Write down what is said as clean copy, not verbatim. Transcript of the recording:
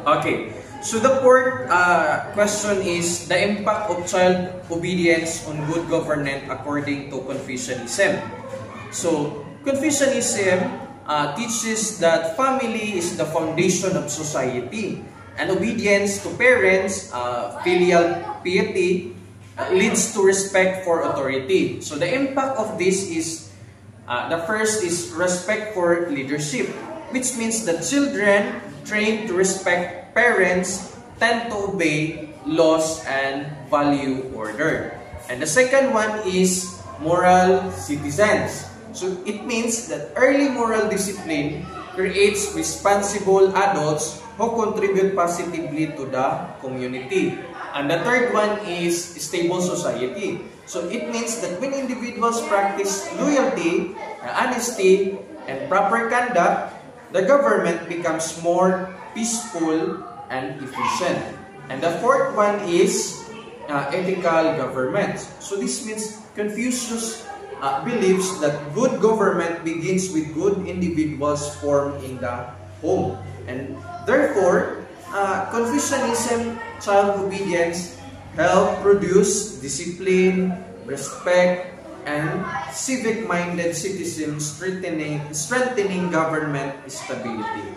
Okay, so the fourth question is the impact of child obedience on good governance according to Confucianism. So, Confucianism teaches that family is the foundation of society, and obedience to parents, filial piety, leads to respect for authority. So, the impact of this is, the first is respect for leadership, which means that children trained to respect parents tend to obey laws and value order. And the second one is moral citizens. So it means that early moral discipline creates responsible adults who contribute positively to the community. And the third one is stable society. So it means that when individuals practice loyalty, honesty, and proper conduct, the government becomes more peaceful and efficient. And the fourth one is ethical government. So this means Confucius believes that good government begins with good individuals formed in the home. And therefore, Confucianism, child obedience, help produce discipline, respect, and civic-minded citizens, strengthening government stability.